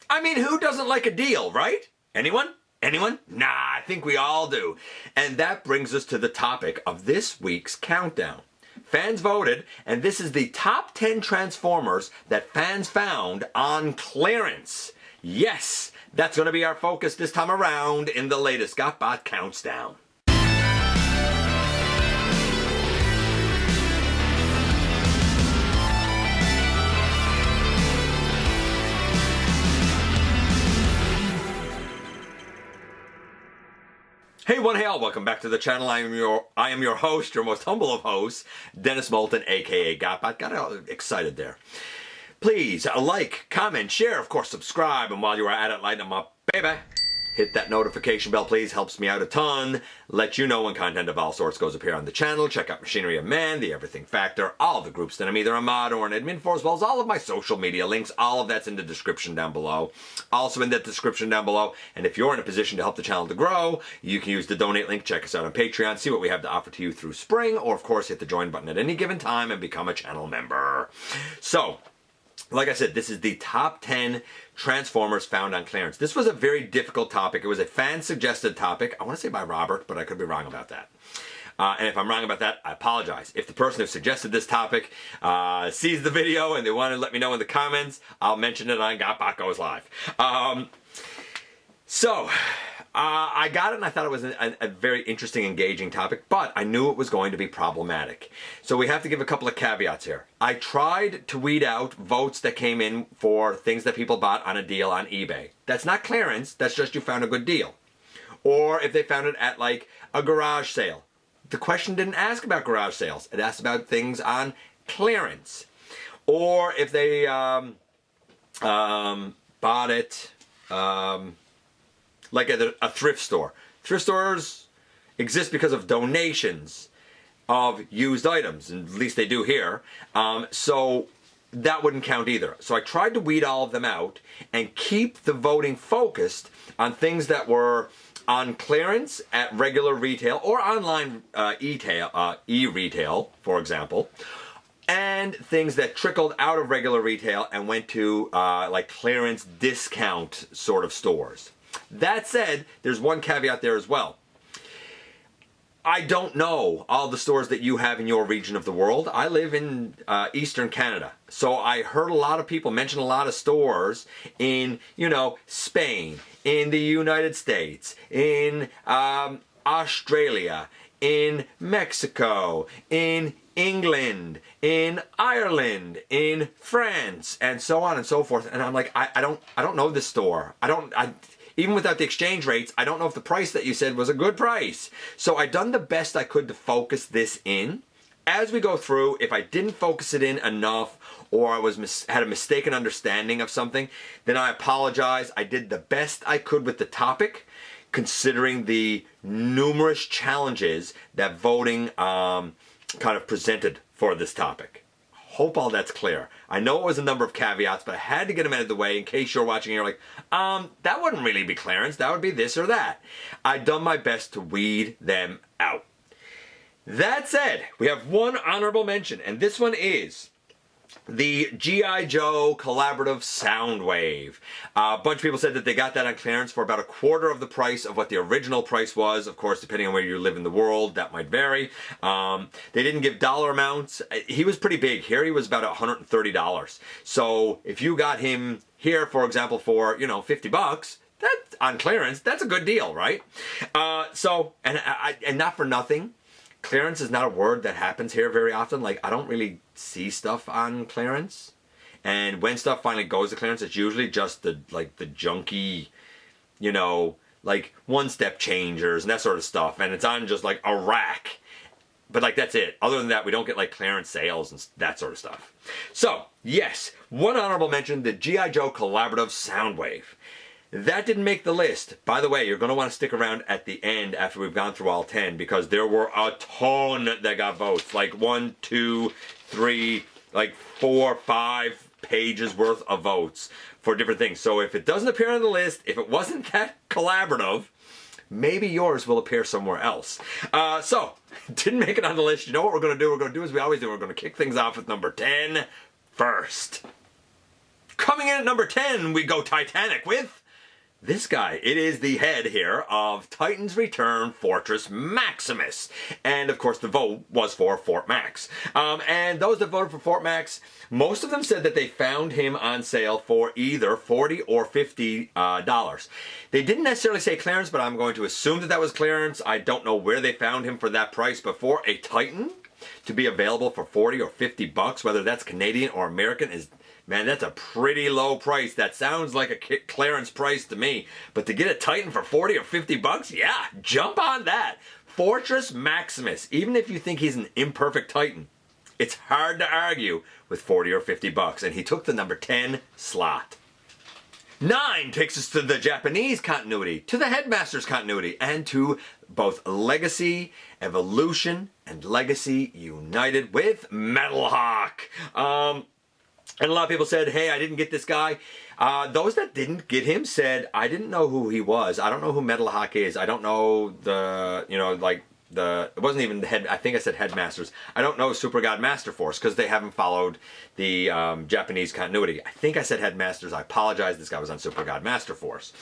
I mean, who doesn't like a deal, right? Anyone? Anyone? Nah, I think we all do. And that brings us to the topic of this week's countdown. Fans voted, and this is the top 10 Transformers that fans found on clearance. Yes, that's going to be our focus this time around in the latest GotBot Countdown. Hey one, hey all, welcome back to the channel. I am your host, your most humble of hosts, Dennis Moulton, aka GotBot. Got all excited there. Please like, comment, share, of course subscribe, and while you are at it, light them up, baby. Hit that notification bell, please. Helps me out a ton. Let you know when content of all sorts goes up here on the channel. Check out Machinery of Man, The Everything Factor, all the groups that I'm either a mod or an admin for, as well as all of my social media links. All of that's in the description down below. Also in that description down below. And if you're in a position to help the channel to grow, you can use the donate link. Check us out on Patreon. See what we have to offer to you through spring. Or, of course, hit the join button at any given time and become a channel member. So, like I said, this is the top 10 Transformers found on clearance. This was a very difficult topic. It was a fan-suggested topic. I want to say by Robert, but I could be wrong about that. And if I'm wrong about that, I apologize. If the person who suggested this topic sees the video and they want to let me know in the comments, I'll mention it on GotBot Goes Live. I got it and I thought it was a very interesting, engaging topic, but I knew it was going to be problematic. So we have to give a couple of caveats here. I tried to weed out votes that came in for things that people bought on a deal on eBay. That's not clearance, that's just you found a good deal. Or if they found it at like a garage sale. The question didn't ask about garage sales, it asked about things on clearance. Or if they bought it like at a thrift store. Thrift stores exist because of donations of used items, and at least they do here. So that wouldn't count either. So I tried to weed all of them out and keep the voting focused on things that were on clearance at regular retail or online e-retail, for example, and things that trickled out of regular retail and went to like clearance discount sort of stores. That said, there's one caveat there as well. I don't know all the stores that you have in your region of the world. I live in Eastern Canada. So I heard a lot of people mention a lot of stores in, you know, Spain, in the United States, in Australia, in Mexico, in England, in Ireland, in France, and so on and so forth. And I'm like, I don't know this store. Even without the exchange rates, I don't know if the price that you said was a good price. So I've done the best I could to focus this in. As we go through, if I didn't focus it in enough or I had a mistaken understanding of something, then I apologize. I did the best I could with the topic, considering the numerous challenges that voting kind of presented for this topic. Hope all that's clear. I know it was a number of caveats, but I had to get them out of the way in case you're watching and you're like, that wouldn't really be clearance. That would be this or that. I've done my best to weed them out. That said, we have one honorable mention, and this one is the G.I. Joe collaborative Soundwave. A bunch of people said that they got that on clearance for about a quarter of the price of what the original price was. Of course, depending on where you live in the world, that might vary. They didn't give dollar amounts. He was pretty big. Here he was about $130. So if you got him here, for example, for, you know, $50, that's on clearance, that's a good deal, right? And not for nothing, clearance is not a word that happens here very often. Like, I don't really see stuff on clearance. And when stuff finally goes to clearance, it's usually just the junky, you know, like one-step changers and that sort of stuff. And it's on just like a rack. But like, that's it. Other than that, we don't get like clearance sales and that sort of stuff. So, yes, one honorable mention, the G.I. Joe collaborative Soundwave. That didn't make the list. By the way, you're going to want to stick around at the end after we've gone through all 10 because there were a ton that got votes. Like 1, 2, 3, like 4, 5 pages worth of votes for different things. So if it doesn't appear on the list, if it wasn't that collaborative, maybe yours will appear somewhere else. So, didn't make it on the list. You know what we're going to do? We're going to do as we always do. We're going to kick things off with number 10 first. Coming in at number 10, we go Titanic with this guy. It is the head here of Titan's Return Fortress Maximus. And of course the vote was for Fort Max. And those that voted for Fort Max, most of them said that they found him on sale for either $40 or $50. They didn't necessarily say clearance, but I'm going to assume that that was clearance. I don't know where they found him for that price, but for a Titan to be available for 40 or 50 bucks, whether that's Canadian or American, is, man, that's a pretty low price. That sounds like a clearance price to me. But to get a Titan for 40 or 50 bucks, yeah, jump on that. Fortress Maximus, even if you think he's an imperfect Titan, it's hard to argue with 40 or 50 bucks. And he took the number 10 slot. 9 takes us to the Japanese continuity, to the Headmaster's continuity, and to both Legacy, Evolution, and Legacy United with Metal Hawk. And a lot of people said, hey, I didn't get this guy. Those that didn't get him said, I didn't know who he was. I don't know who Metal Hawk is. I don't know the, it wasn't even the head, I think I said Headmasters. I don't know Super God Master Force because they haven't followed the Japanese continuity. I think I said Headmasters. I apologize. This guy was on Super God Master Force.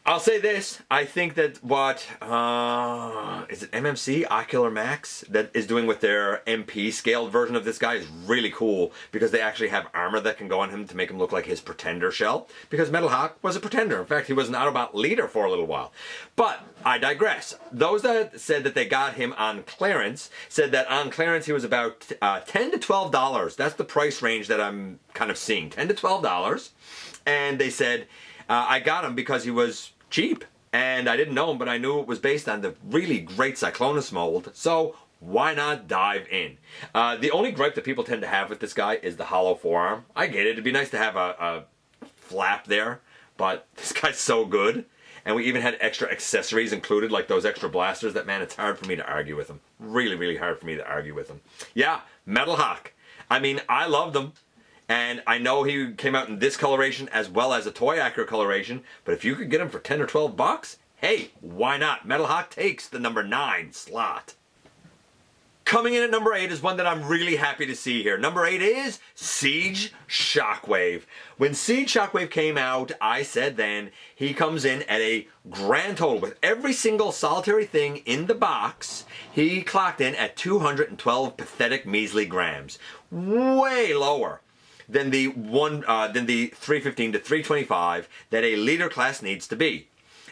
I'll say this, I think that what, is it MMC, Ocular Max, that is doing with their MP scaled version of this guy is really cool because they actually have armor that can go on him to make him look like his Pretender shell, because Metal Hawk was a Pretender. In fact, he was an Autobot leader for a little while. But I digress. Those that said that they got him on clearance said that on clearance he was about $10 to $12. That's the price range that I'm kind of seeing, $10 to $12. And they said, I got him because he was cheap, and I didn't know him, but I knew it was based on the really great Cyclonus mold, so why not dive in? The only gripe that people tend to have with this guy is the hollow forearm. I get it, it'd be nice to have a flap there, but this guy's so good, and we even had extra accessories included, like those extra blasters, that, man, it's hard for me to argue with him. Really, really hard for me to argue with him. Yeah, Metal Hawk. I mean, I loved him. And I know he came out in this coloration as well as a Toy Acura coloration, but if you could get him for 10 or 12 bucks, hey, why not? Metal Hawk takes the number 9 slot. Coming in at number 8 is one that I'm really happy to see here. Number 8 is Siege Shockwave. When Siege Shockwave came out, I said then, he comes in at a grand total with every single solitary thing in the box. He clocked in at 212 pathetic measly grams. Way lower than the 315 to 325 that a leader class needs to be.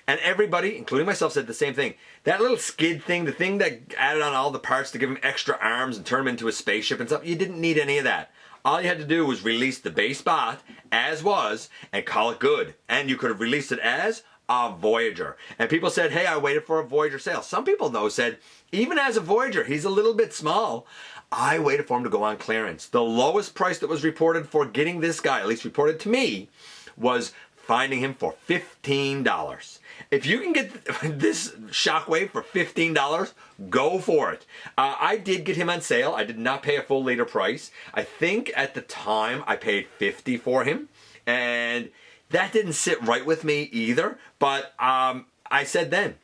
And everybody, including myself, said the same thing. That little skid thing, the thing that added on all the parts to give him extra arms and turn him into a spaceship and stuff, you didn't need any of that. All you had to do was release the base bot as was and call it good. And you could have released it as a Voyager. And people said, hey, I waited for a Voyager sale. Some people, though, said, even as a Voyager, he's a little bit small. I waited for him to go on clearance. The lowest price that was reported for getting this guy, at least reported to me, was finding him for $15. If you can get this Shockwave for $15, go for it. I did get him on sale. I did not pay a full leader price. I think at the time I paid $50 for him, and that didn't sit right with me either. But I said then,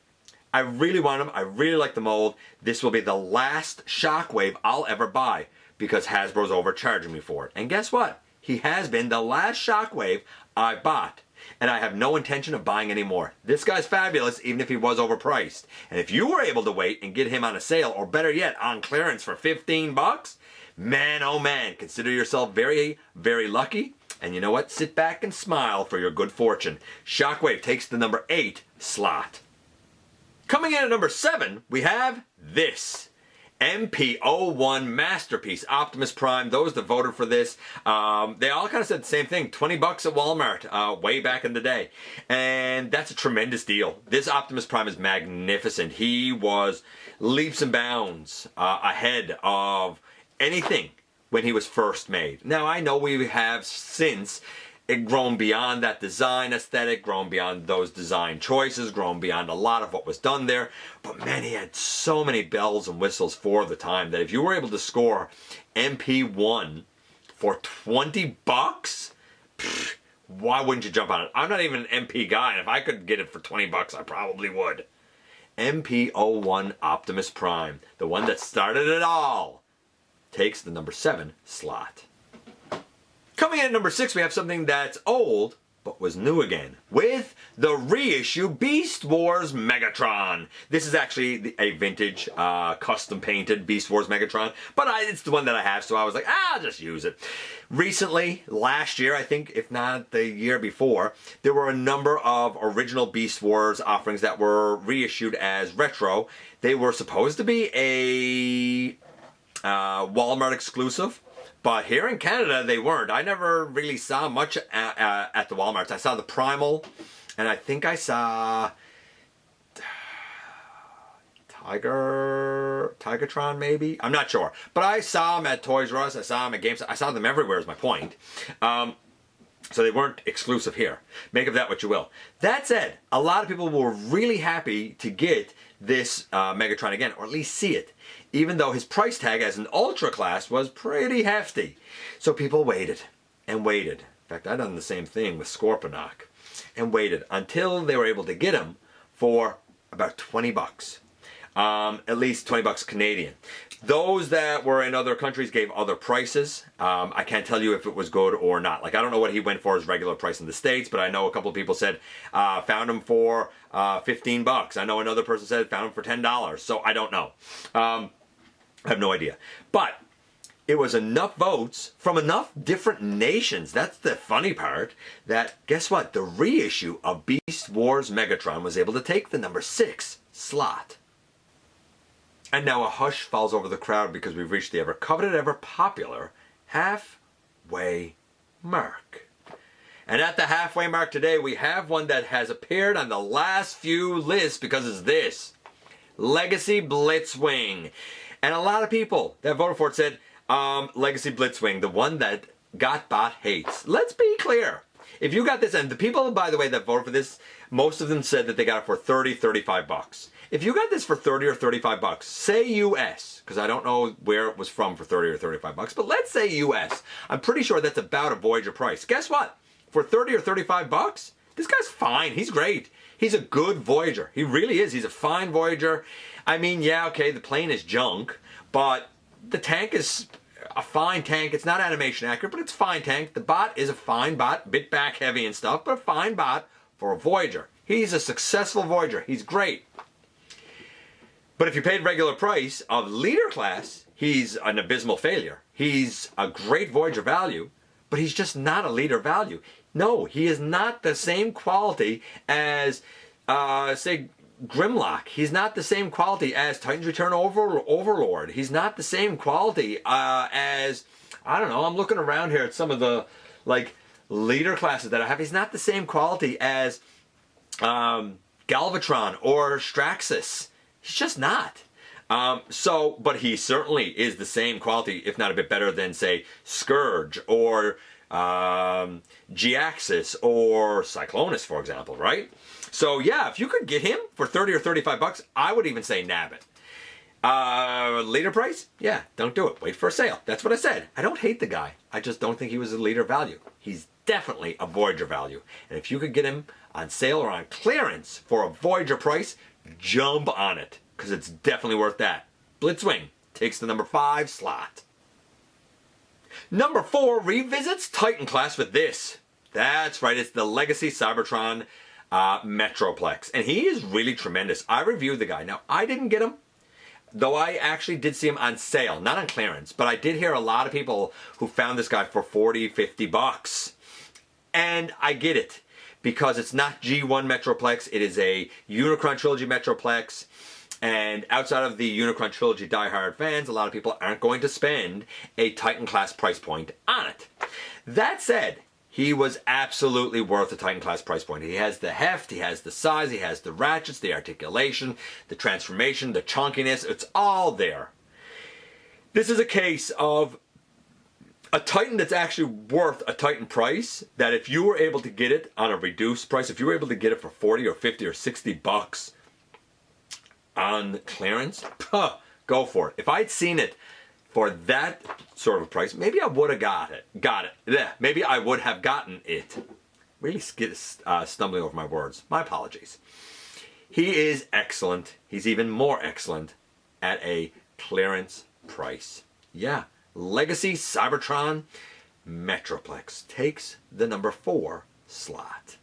I really want him. I really like the mold. This will be the last Shockwave I'll ever buy because Hasbro's overcharging me for it. And guess what? He has been the last Shockwave I bought. And I have no intention of buying any more. This guy's fabulous, even if he was overpriced. And if you were able to wait and get him on a sale, or better yet, on clearance for 15 bucks, man, oh man, consider yourself very, very lucky. And you know what? Sit back and smile for your good fortune. Shockwave takes the number 8 slot. Coming in at number 7, we have this. MP01 Masterpiece Optimus Prime. Those that voted for this, they all kind of said the same thing. 20 bucks at Walmart way back in the day. And that's a tremendous deal. This Optimus Prime is magnificent. He was leaps and bounds ahead of anything when he was first made. Now, I know we have since grown beyond that design aesthetic, grown beyond those design choices, grown beyond a lot of what was done there. But man, he had so many bells and whistles for the time that if you were able to score MP1 for 20 bucks, why wouldn't you jump on it? I'm not even an MP guy, and if I could get it for 20 bucks, I probably would. MP01 Optimus Prime, the one that started it all, takes the number 7 slot. Coming in at number 6, we have something that's old, but was new again, with the reissue Beast Wars Megatron. This is actually a vintage, custom painted Beast Wars Megatron, but it's the one that I have, so I was like, I'll just use it. Recently, last year, I think, if not the year before, there were a number of original Beast Wars offerings that were reissued as retro. They were supposed to be a Walmart exclusive. But here in Canada, they weren't. I never really saw much at the Walmarts. I saw the Primal, and I think I saw Tigatron maybe? I'm not sure. But I saw them at Toys R Us. I saw them at GameStop. I saw them everywhere is my point. So they weren't exclusive here. Make of that what you will. That said, a lot of people were really happy to get this Megatron again, or at least see it, even though his price tag as an Ultra class was pretty hefty. So people waited and waited. In fact, I'd done the same thing with Scorponok, and waited until they were able to get him for about 20 bucks. At least 20 bucks Canadian. Those that were in other countries gave other prices. I can't tell you if it was good or not. Like, I don't know what he went for his regular price in the States, but I know a couple of people said found him for 15 bucks. I know another person said found him for $10. So I don't know. I have no idea. But it was enough votes from enough different nations. That's the funny part. That, guess what? The reissue of Beast Wars Megatron was able to take the number 6 slot. And now a hush falls over the crowd because we've reached the ever coveted, ever popular halfway mark. And at the halfway mark today, we have one that has appeared on the last few lists because it's this. Legacy Blitzwing. And a lot of people that voted for it said, Legacy Blitzwing, the one that GotBot hates. Let's be clear. If you got this, and the people, by the way, that voted for this, most of them said that they got it for 30, 35 bucks. If you got this for 30 or 35 bucks, say US, because I don't know where it was from for 30 or 35 bucks, but let's say US. I'm pretty sure that's about a Voyager price. Guess what? For 30 or 35 bucks, this guy's fine. He's great. He's a good Voyager. He really is. He's a fine Voyager. I mean, yeah, okay, the plane is junk, but the tank is a fine tank. It's not animation accurate, but it's a fine tank. The bot is a fine bot, bit back heavy and stuff, but a fine bot for a Voyager. He's a successful Voyager. He's great. But if you paid regular price of leader class, he's an abysmal failure. He's a great Voyager value, but he's just not a leader value. No, he is not the same quality as, say, Grimlock. He's not the same quality as Titan's Return Overlord. He's not the same quality as, I don't know, I'm looking around here at some of the, like, leader classes that I have. He's not the same quality as Galvatron or Straxus. He's just not. But he certainly is the same quality, if not a bit better than, say, Scourge or G-Axis or Cyclonus, for example, right? So yeah, if you could get him for 30 or 35 bucks, I would even say nab it. Leader price? Yeah, don't do it. Wait for a sale. That's what I said. I don't hate the guy. I just don't think he was a leader value. He's definitely a Voyager value. And if you could get him on sale or on clearance for a Voyager price, jump on it, because it's definitely worth that. Blitzwing takes the number 5 slot. Number 4 revisits Titan class with this. That's right, it's the Legacy Cybertron Metroplex. And he is really tremendous. I reviewed the guy. Now, I didn't get him, though I actually did see him on sale, not on clearance, but I did hear a lot of people who found this guy for 40, 50 bucks. And I get it, because it's not G1 Metroplex, it is a Unicron Trilogy Metroplex, and outside of the Unicron Trilogy diehard fans, a lot of people aren't going to spend a Titan class price point on it. That said, he was absolutely worth the Titan class price point. He has the heft, he has the size, he has the ratchets, the articulation, the transformation, the chunkiness, it's all there. This is a case of a Titan that's actually worth a Titan price, that if you were able to get it on a reduced price, if you were able to get it for 40 or 50 or 60 bucks on clearance, go for it. If I'd seen it for that sort of price, maybe I would have got it. Yeah, maybe I would have gotten it. Really stumbling over my words. My apologies. He is excellent. He's even more excellent at a clearance price. Yeah. Legacy Cybertron Metroplex takes the number 4 slot.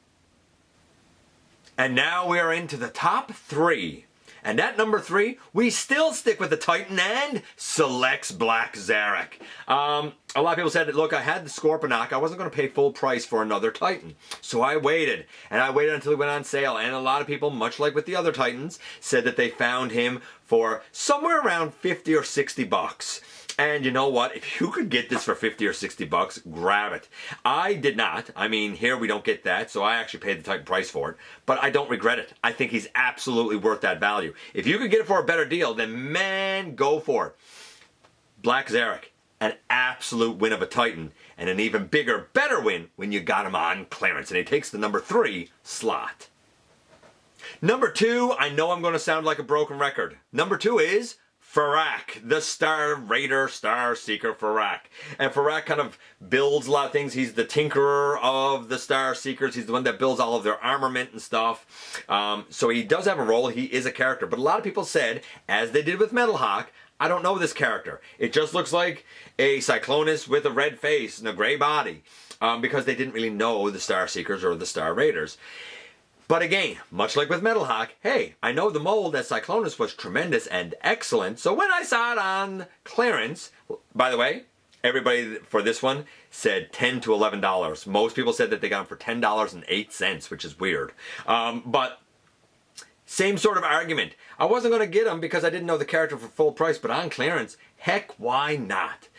And now we are into the top 3. And at number 3, we still stick with the Titan and selects Black Zarek. A lot of people said, look, I had the Scorponok. I wasn't going to pay full price for another Titan. So I waited. And I waited until he went on sale. And a lot of people, much like with the other Titans, said that they found him for somewhere around 50 or 60 bucks. And you know what? If you could get this for 50 or 60 bucks, grab it. I did not. I mean, here we don't get that, so I actually paid the Titan price for it. But I don't regret it. I think he's absolutely worth that value. If you could get it for a better deal, then man, go for it. Black Zarek, an absolute win of a Titan, and an even bigger, better win when you got him on clearance. And he takes the number 3 slot. Number 2, I know I'm going to sound like a broken record. Number 2 is Farak, the Star Raider, Star Seeker Farak. And Farak kind of builds a lot of things. He's the tinkerer of the Star Seekers. He's the one that builds all of their armament and stuff. So he does have a role. He is a character. But a lot of people said, as they did with Metal Hawk, I don't know this character. It just looks like a Cyclonus with a red face and a gray body. Because they didn't really know the Star Seekers or the Star Raiders. But again, much like with Metal Hawk, hey, I know the mold as Cyclonus was tremendous and excellent, so when I saw it on clearance, by the way, everybody for this one said $10 to $11. Most people said that they got them for $10.08, which is weird. But same sort of argument. I wasn't going to get them because I didn't know the character for full price, but on clearance, heck, why not?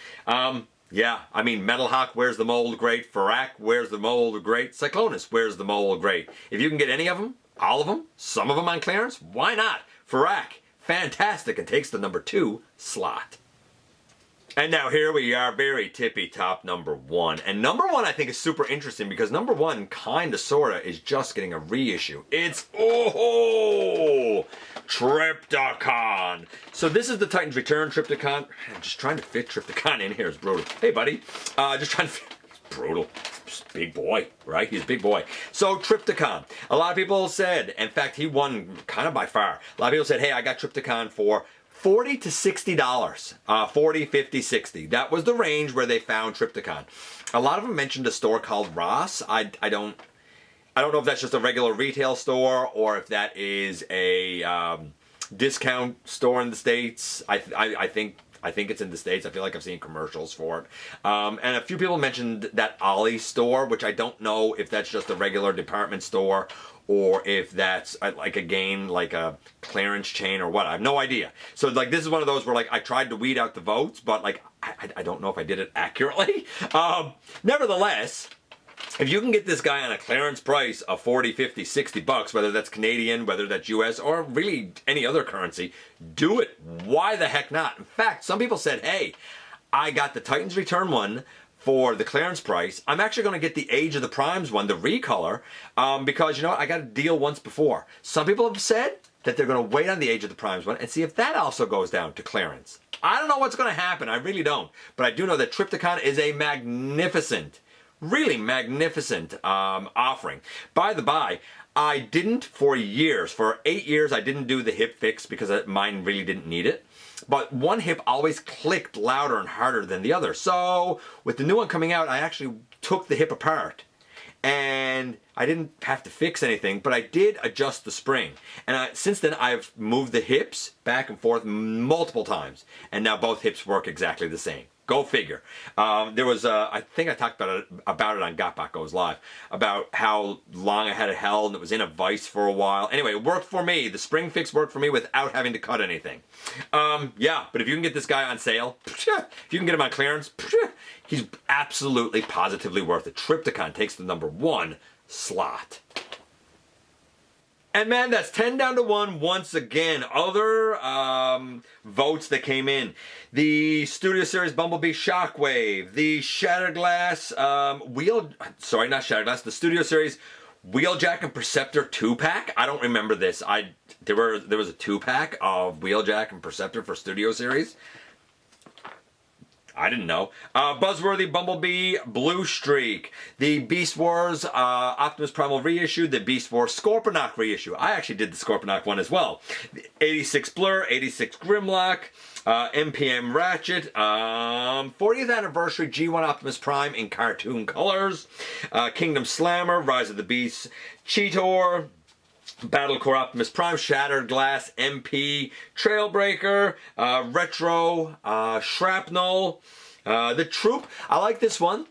Yeah, I mean, Metal Hawk wears the mold great, Farak wears the mold great, Cyclonus wears the mold great. If you can get any of them, all of them, some of them on clearance, why not? Farak, fantastic, and takes the number 2 slot. And now here we are, very tippy top number 1. And number 1 I think is super interesting because number 1 kinda sorta is just getting a reissue. It's, oh, Trypticon. So this is the Titans Return Trypticon. I'm just trying to fit Trypticon in here. It's brutal. Hey buddy, just trying to fit, it's brutal. It's big boy, right? He's a big boy. So Trypticon. A lot of people said, in fact he won kind of by far. A lot of people said, hey, I got Trypticon for $40 to $60. 40, 50, 60. That was the range where they found Trypticon. A lot of them mentioned a store called Ross. I don't know if that's just a regular retail store or if that is a discount store in the States. I think it's in the States. I feel like I've seen commercials for it. And a few people mentioned that Ollie store, which I don't know if that's just a regular department store or if that's like a clearance chain or what. I have no idea. So like this is one of those where like I tried to weed out the votes, but like I don't know if I did it accurately. Nevertheless, if you can get this guy on a clearance price of 40, 50, 60 bucks, whether that's Canadian, whether that's US, or really any other currency, do it. Why the heck not? In fact, some people said, hey, I got the Titans Return one for the clearance price. I'm actually going to get the Age of the Primes one, the recolor, because, you know what, I got a deal once before. Some people have said that they're going to wait on the Age of the Primes one and see if that also goes down to clearance. I don't know what's going to happen. I really don't. But I do know that Trypticon is a magnificent, really magnificent offering. By the by, I didn't for years, for 8 years, I didn't do the hip fix because mine really didn't need it. But one hip always clicked louder and harder than the other. So with the new one coming out, I actually took the hip apart. And I didn't have to fix anything, but I did adjust the spring. And since then, I've moved the hips back and forth multiple times. And now both hips work exactly the same. Go figure. There was, I think I talked about it on GotBot Goes Live, about how long I had it held and it was in a vise for a while. Anyway, it worked for me. The spring fix worked for me without having to cut anything. Yeah, but if you can get this guy on sale, if you can get him on clearance, he's absolutely, positively worth it. Trypticon takes the number 1 slot. And man, that's 10 down to 1 once again. Other votes that came in. The Studio Series Bumblebee Shockwave. The Shatterglass the Studio Series Wheeljack and Perceptor 2-pack. I don't remember this. There was a 2-pack of Wheeljack and Perceptor for Studio Series. I didn't know. Buzzworthy Bumblebee Blue Streak. The Beast Wars Optimus Primal reissue. The Beast Wars Scorponok reissue. I actually did the Scorponok one as well. The 86 Blur, 86 Grimlock, MPM Ratchet, 40th Anniversary G1 Optimus Prime in cartoon colors, Kingdom Slammer, Rise of the Beasts, Cheetor, Battlecore Optimus Prime, Shattered Glass, MP, Trailbreaker, Retro, Shrapnel, the Troop. I like this one.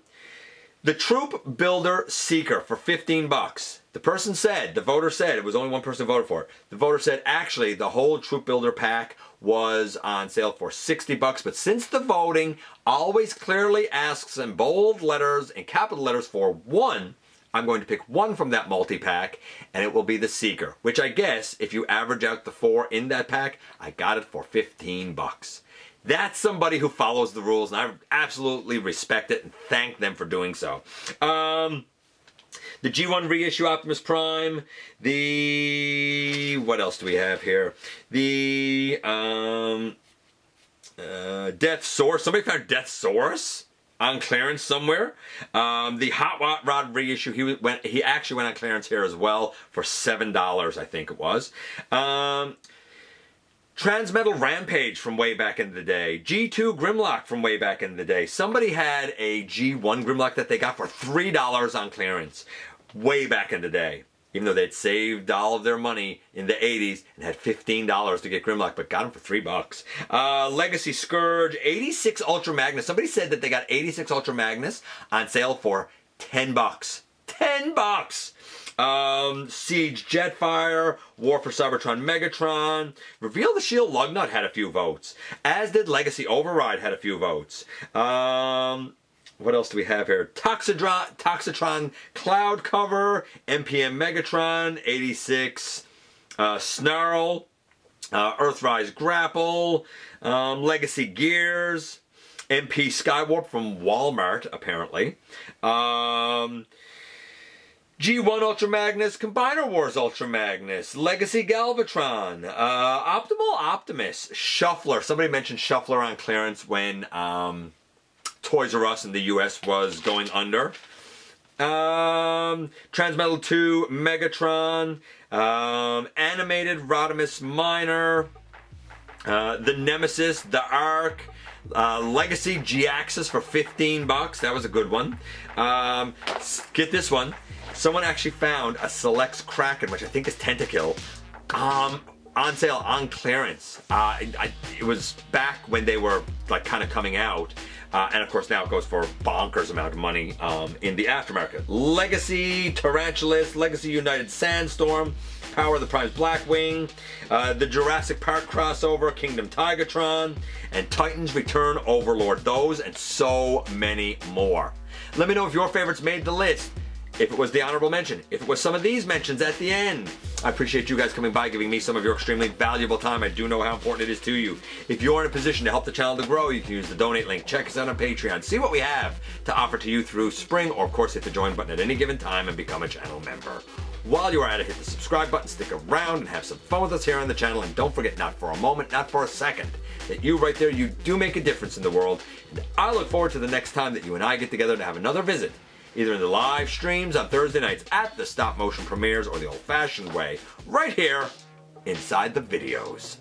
The Troop Builder Seeker for 15 bucks. The person said, the voter said, it was only one person voted for it. The voter said, actually, the whole Troop Builder pack was on sale for 60 bucks, but since the voting always clearly asks in bold letters and capital letters for one, I'm going to pick one from that multi-pack, and it will be the Seeker, which I guess, if you average out the 4 in that pack, I got it for 15 bucks. That's somebody who follows the rules, and I absolutely respect it and thank them for doing so. The G1 reissue Optimus Prime, what else do we have here? The Death Source. Somebody found Death Source on clearance somewhere. The Hot Rod reissue, he actually went on clearance here as well for $7, I think it was. Transmetal Rampage from way back in the day. G2 Grimlock from way back in the day. Somebody had a G1 Grimlock that they got for $3 on clearance way back in the day. Even though they'd saved all of their money in the 80s and had $15 to get Grimlock, but got them for $3. Legacy Scourge, 86 Ultra Magnus. Somebody said that they got 86 Ultra Magnus on sale for 10 bucks. 10 bucks! Siege Jetfire, War for Cybertron Megatron, Reveal the Shield Lugnut had a few votes, as did Legacy Override had a few votes. What else do we have here? Toxitron Cloud Cover, MPM Megatron, 86 Snarl, Earthrise Grapple, Legacy Gears, MP Skywarp from Walmart, apparently. G1 Ultra Magnus, Combiner Wars Ultra Magnus, Legacy Galvatron, Optimal Optimus, Shuffler. Somebody mentioned Shuffler on clearance when Toys R Us in the US was going under. Transmetal 2, Megatron, Animated Rodimus Minor, the Nemesis, the Ark, Legacy G-Axis for 15 bucks. That was a good one. Get this one. Someone actually found a Selects Kraken, which I think is Tentakill, on sale on clearance. It was back when they were like kind of coming out. And of course now it goes for a bonkers amount of money in the aftermarket. Legacy Tarantulas, Legacy United Sandstorm, Power of the Prime's Blackwing, the Jurassic Park crossover, Kingdom Tigatron, and Titans Return Overlord. Those and so many more. Let me know if your favorites made the list. If it was the honorable mention, if it was some of these mentions at the end. I appreciate you guys coming by, giving me some of your extremely valuable time. I do know how important it is to you. If you're in a position to help the channel to grow, you can use the donate link. Check us out on Patreon. See what we have to offer to you through spring, or of course hit the join button at any given time and become a channel member. While you're at it, hit the subscribe button, stick around and have some fun with us here on the channel, and don't forget, not for a moment, not for a second, that you right there, you do make a difference in the world. And I look forward to the next time that you and I get together to have another visit, either in the live streams on Thursday nights at the stop motion premieres or the old fashioned way, right here inside the videos.